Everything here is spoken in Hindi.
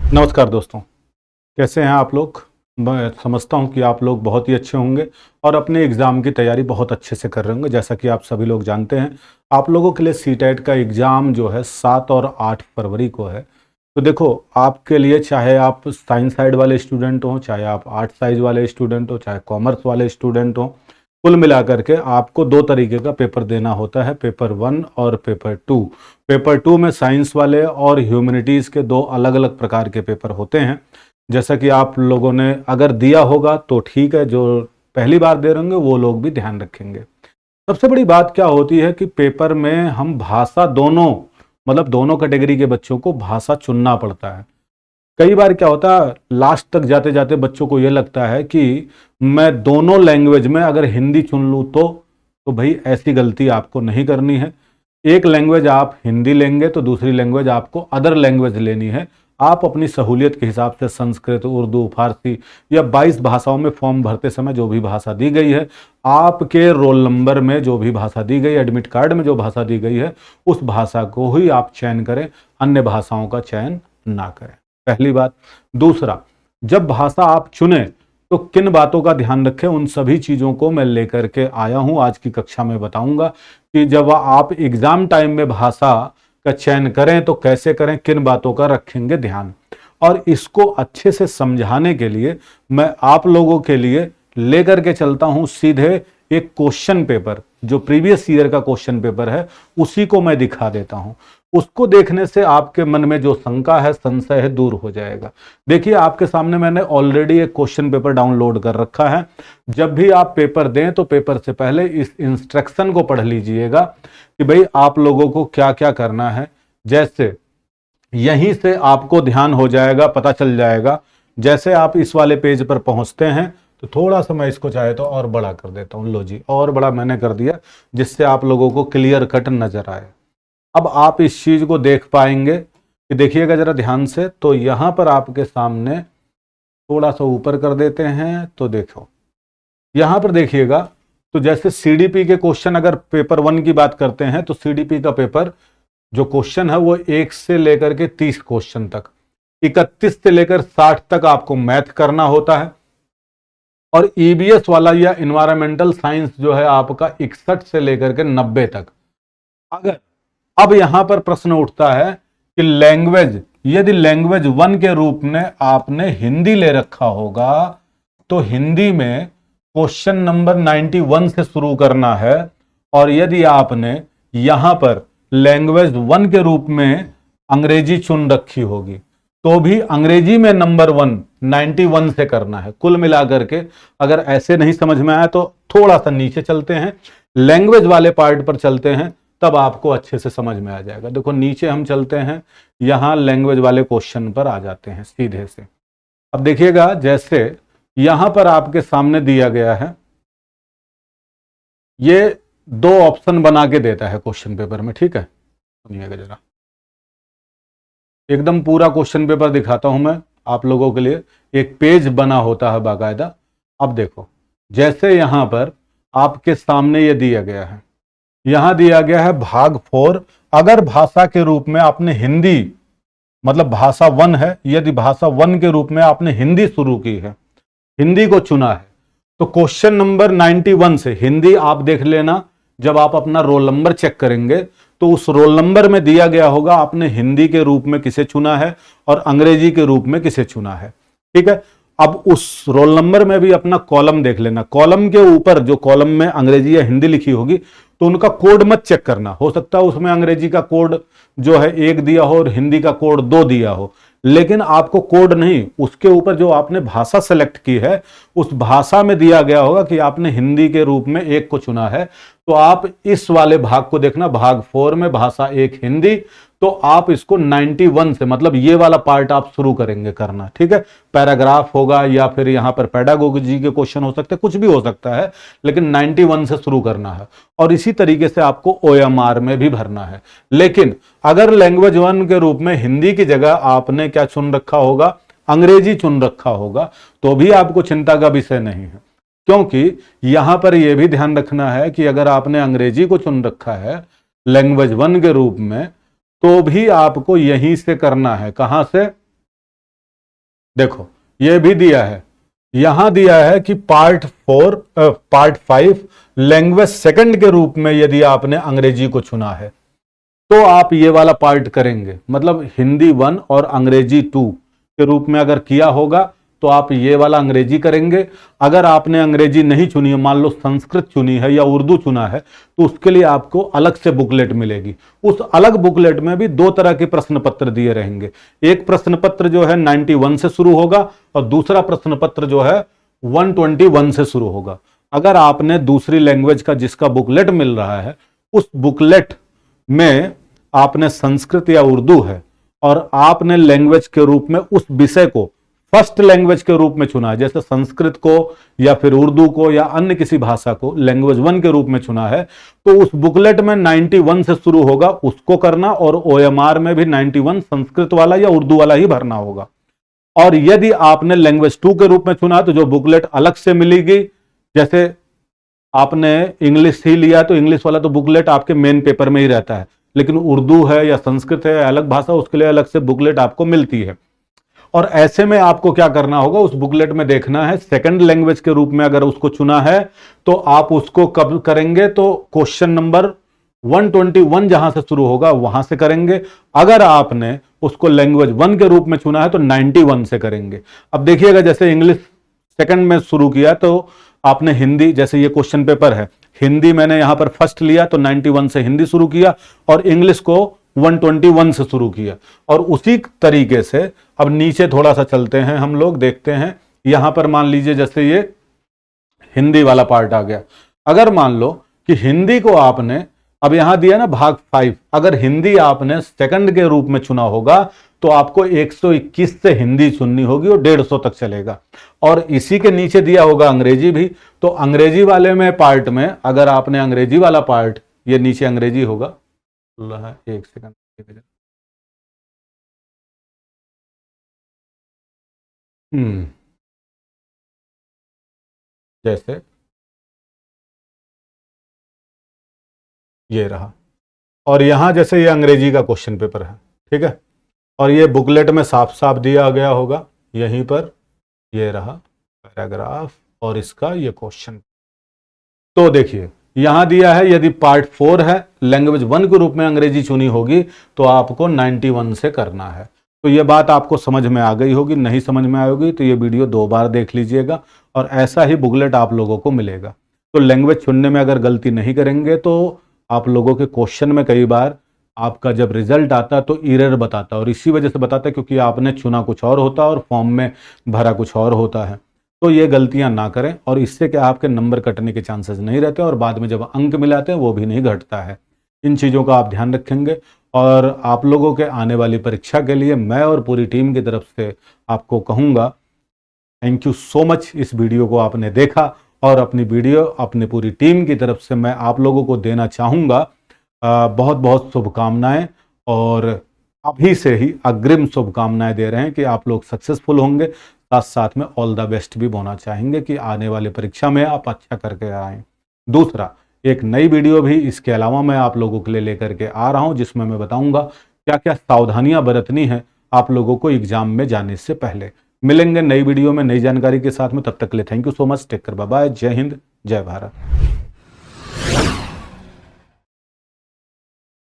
नमस्कार दोस्तों, कैसे हैं आप लोग। मैं समझता हूं कि आप लोग बहुत ही अच्छे होंगे और अपने एग्ज़ाम की तैयारी बहुत अच्छे से कर रहे होंगे। जैसा कि आप सभी लोग जानते हैं, आप लोगों के लिए सीटेट का एग्ज़ाम जो है 7 और 8 फरवरी को है। तो देखो, आपके लिए चाहे आप साइंस साइड वाले स्टूडेंट हों, चाहे आप आर्ट साइड वाले स्टूडेंट हों, चाहे कॉमर्स वाले स्टूडेंट हों, कुल मिलाकर के आपको दो तरीके का पेपर देना होता है, पेपर 1 और पेपर 2। पेपर 2 में साइंस वाले और ह्यूमैनिटीज़ के दो अलग अलग प्रकार के पेपर होते हैं। जैसा कि आप लोगों ने अगर दिया होगा तो ठीक है, जो पहली बार दे रहे होंगे वो लोग भी ध्यान रखेंगे। सबसे बड़ी बात क्या होती है कि पेपर में हम भाषा दोनों, मतलब दोनों कैटेगरी के बच्चों को भाषा चुनना पड़ता है। कई बार क्या होता है, लास्ट तक जाते जाते बच्चों को ये लगता है कि मैं दोनों लैंग्वेज में अगर हिंदी चुन लूँ तो भाई ऐसी गलती आपको नहीं करनी है। एक लैंग्वेज आप हिंदी लेंगे तो दूसरी लैंग्वेज आपको अदर लैंग्वेज लेनी है। आप अपनी सहूलियत के हिसाब से संस्कृत, उर्दू, फारसी या 22 भाषाओं में फॉर्म भरते समय जो भी भाषा दी गई है, आपके रोल नंबर में जो भी भाषा दी गई, एडमिट कार्ड में जो भाषा दी गई है, उस भाषा को ही आप चयन करें, अन्य भाषाओं का चयन ना करें। पहली बात। दूसरा, जब भाषा आप चुने तो किन बातों का ध्यान रखें, उन सभी चीज़ों को मैं लेकर के आया हूं। आज की कक्षा में बताऊंगा कि जब आप एग्जाम टाइम में भाषा का चयन करें तो कैसे करें, किन बातों का रखेंगे ध्यान। और इसको अच्छे से समझाने के लिए मैं आप लोगों के लिए लेकर के चलता हूं सीधे एक क्वेश्चन पेपर, जो प्रीवियस ईयर का क्वेश्चन पेपर है उसी को मैं दिखा देता हूं। उसको देखने से आपके मन में जो शंका है, संशय है, दूर हो जाएगा। देखिए, आपके सामने मैंने ऑलरेडी एक क्वेश्चन पेपर डाउनलोड कर रखा है। जब भी आप पेपर दें तो पेपर से पहले इस इंस्ट्रक्शन को पढ़ लीजिएगा कि भाई आप लोगों को क्या क्या करना है। जैसे यहीं से आपको ध्यान हो जाएगा, पता चल जाएगा। जैसे आप इस वाले पेज पर पहुंचते हैं तो थोड़ा सा मैं इसको चाहे तो और बड़ा कर देता हूं। लो जी, और बड़ा मैंने कर दिया, जिससे आप लोगों को क्लियर कट नजर आए। अब आप इस चीज को देख पाएंगे कि देखिएगा जरा ध्यान से, तो यहां पर आपके सामने थोड़ा सा ऊपर कर देते हैं तो देखो, यहां पर देखिएगा। तो जैसे सीडीपी के क्वेश्चन, अगर पेपर 1 की बात करते हैं तो सीडीपी का पेपर जो क्वेश्चन है वो 1 से लेकर के 30 क्वेश्चन तक, 31 से लेकर 60 तक आपको मैथ करना होता है। और ईबीएस वाला या इन्वायरमेंटल साइंस जो है आपका 61 से लेकर के 90 तक। अगर अब यहां पर प्रश्न उठता है कि लैंग्वेज, यदि लैंग्वेज 1 के रूप में आपने हिंदी ले रखा होगा तो हिंदी में क्वेश्चन नंबर 91 से शुरू करना है। और यदि आपने यहां पर लैंग्वेज 1 के रूप में अंग्रेजी चुन रखी होगी तो भी अंग्रेजी में नंबर 1 91 से करना है। कुल मिलाकर के अगर ऐसे नहीं समझ में आया तो थोड़ा सा नीचे चलते हैं, लैंग्वेज वाले पार्ट पर चलते हैं, तब आपको अच्छे से समझ में आ जाएगा। देखो नीचे हम चलते हैं, यहां लैंग्वेज वाले क्वेश्चन पर आ जाते हैं सीधे से। अब देखिएगा, जैसे यहां पर आपके सामने दिया गया है, ये 2 ऑप्शन बना के देता है क्वेश्चन पेपर में, ठीक है। सुनिएगा जरा, एकदम पूरा क्वेश्चन पेपर दिखाता हूं मैं आप लोगों के लिए। एक पेज बना होता है बाकायदा। अब देखो, जैसे यहां पर आपके सामने ये दिया गया है, यहां दिया गया है भाग 4। अगर भाषा के रूप में आपने हिंदी, मतलब भाषा 1 है, यदि भाषा 1 के रूप में आपने हिंदी शुरू की है, हिंदी को चुना है, तो क्वेश्चन नंबर 91 से हिंदी आप देख लेना। जब आप अपना रोल नंबर चेक करेंगे तो उस रोल नंबर में दिया गया होगा आपने हिंदी के रूप में किसे चुना है और अंग्रेजी के रूप में किसे चुना है, ठीक है। अब उस रोल नंबर में भी अपना कॉलम देख लेना। कॉलम के ऊपर जो कॉलम में अंग्रेजी या हिंदी लिखी होगी तो उनका कोड मत चेक करना। हो सकता है उसमें अंग्रेजी का कोड जो है 1 दिया हो और हिंदी का कोड 2 दिया हो, लेकिन आपको कोड नहीं, उसके ऊपर जो आपने भाषा सेलेक्ट की है उस भाषा में दिया गया होगा कि आपने हिंदी के रूप में 1 को चुना है। तो आप इस वाले भाग को देखना, भाग 4 में भाषा 1 हिंदी, तो आप इसको 91 से, मतलब ये वाला पार्ट आप शुरू करेंगे करना, ठीक है। पैराग्राफ होगा या फिर यहां पर पेडागोजी के क्वेश्चन हो सकते हैं, कुछ भी हो सकता है, लेकिन 91 से शुरू करना है। और इसी तरीके से आपको ओएमआर में भी भरना है। लेकिन अगर लैंग्वेज 1 के रूप में हिंदी की जगह आपने क्या चुन रखा होगा, अंग्रेजी चुन रखा होगा, तो भी आपको चिंता का विषय नहीं है। क्योंकि यहां पर यह भी ध्यान रखना है कि अगर आपने अंग्रेजी को चुन रखा है लैंग्वेज 1 के रूप में, तो भी आपको यहीं से करना है। कहां से? देखो ये भी दिया है, यहां दिया है कि पार्ट 5 लैंग्वेज सेकंड के रूप में यदि आपने अंग्रेजी को चुना है तो आप ये वाला पार्ट करेंगे, मतलब हिंदी 1 और अंग्रेजी 2 के रूप में अगर किया होगा तो आप ये वाला अंग्रेजी करेंगे। अगर आपने अंग्रेजी नहीं चुनी है, मान लो संस्कृत चुनी है या उर्दू चुना है, तो उसके लिए आपको अलग से बुकलेट मिलेगी। उस अलग बुकलेट में भी दो तरह के प्रश्न पत्र दिए रहेंगे। एक प्रश्न पत्र जो है 91 से शुरू होगा और दूसरा प्रश्न पत्र जो है 121 से शुरू होगा। अगर आपने दूसरी लैंग्वेज का जिसका बुकलेट मिल रहा है उस बुकलेट में आपने संस्कृत या उर्दू है और आपने लैंग्वेज के रूप में उस विषय को फर्स्ट लैंग्वेज के रूप में चुना है, जैसे संस्कृत को या फिर उर्दू को या अन्य किसी भाषा को लैंग्वेज 1 के रूप में चुना है, तो उस बुकलेट में 91 से शुरू होगा उसको करना और ओएमआर में भी 91 संस्कृत वाला या उर्दू वाला ही भरना होगा। और यदि आपने लैंग्वेज 2 के रूप में चुना तो जो बुकलेट अलग से मिलेगी, जैसे आपने इंग्लिश ही लिया तो इंग्लिश वाला तो बुकलेट आपके मेन पेपर में ही रहता है, लेकिन उर्दू है या संस्कृत है अलग भाषा, उसके लिए अलग से बुकलेट आपको मिलती है। और ऐसे में आपको क्या करना होगा, उस बुकलेट में देखना है सेकंड लैंग्वेज के रूप में अगर उसको चुना है तो आप उसको कब करेंगे, तो क्वेश्चन नंबर 121 जहां से शुरू होगा वहां से करेंगे। अगर आपने उसको लैंग्वेज 1 के रूप में चुना है तो 91 से करेंगे। अब देखिएगा, जैसे इंग्लिश सेकंड में शुरू किया तो आपने हिंदी, जैसे ये क्वेश्चन पेपर है, हिंदी मैंने यहां पर फर्स्ट लिया तो 91 से हिंदी शुरू किया और इंग्लिश को 121 से शुरू किया। और उसी तरीके से अब नीचे थोड़ा सा चलते हैं हम लोग, देखते हैं। यहां पर मान लीजिए जैसे ये हिंदी वाला पार्ट आ गया। अगर मान लो कि हिंदी को आपने, अब यहां दिया ना भाग 5, अगर हिंदी आपने सेकंड के रूप में चुना होगा तो आपको 121 से हिंदी सुननी होगी और 150 तक चलेगा। और इसी के नीचे दिया होगा अंग्रेजी भी, तो अंग्रेजी वाले में पार्ट में अगर आपने अंग्रेजी वाला पार्ट, ये नीचे अंग्रेजी होगा, एक सेकंड, जैसे ये रहा, और यहां जैसे ये अंग्रेजी का क्वेश्चन पेपर है, ठीक है, और ये बुकलेट में साफ साफ दिया गया होगा यहीं पर, ये रहा पैराग्राफ और इसका ये क्वेश्चन। तो देखिए यहां दिया है यदि पार्ट 4 है, लैंग्वेज 1 के रूप में अंग्रेजी चुनी होगी तो आपको 91 से करना है। तो ये बात आपको समझ में आ गई होगी, नहीं समझ में आई होगी तो ये वीडियो 2 बार देख लीजिएगा और ऐसा ही बुकलेट आप लोगों को मिलेगा। तो लैंग्वेज चुनने में अगर गलती नहीं करेंगे तो आप लोगों के क्वेश्चन में कई बार आपका जब रिजल्ट आता तो एरर बताता, और इसी वजह से बताता है क्योंकि आपने चुना कुछ और होता और फॉर्म में भरा कुछ और होता है। तो ये गलतियां ना करें, और इससे क्या आपके नंबर कटने के चांसेस नहीं रहते और बाद में जब अंक मिलाते हैं वो भी नहीं घटता है। इन चीज़ों का आप ध्यान रखेंगे। और आप लोगों के आने वाली परीक्षा के लिए मैं और पूरी टीम की तरफ से आपको कहूँगा थैंक यू सो मच। इस वीडियो को आपने देखा और अपनी वीडियो अपनी पूरी टीम की तरफ से मैं आप लोगों को देना चाहूँगा बहुत बहुत शुभकामनाएं, और अभी से ही अग्रिम शुभकामनाएं दे रहे हैं कि आप लोग सक्सेसफुल होंगे। साथ साथ में ऑल द बेस्ट भी बोलना चाहेंगे कि आने वाली परीक्षा में आप अच्छा करके आएँ। दूसरा, एक नई वीडियो भी इसके अलावा मैं आप लोगों के लिए लेकर के आ रहा हूं जिसमें मैं बताऊंगा क्या क्या सावधानियां बरतनी है आप लोगों को एग्जाम में जाने से पहले। मिलेंगे नई वीडियो में नई जानकारी के साथ में, तब तक के लिए thank you so much, take care, bye bye, जय हिंद, जय भारत।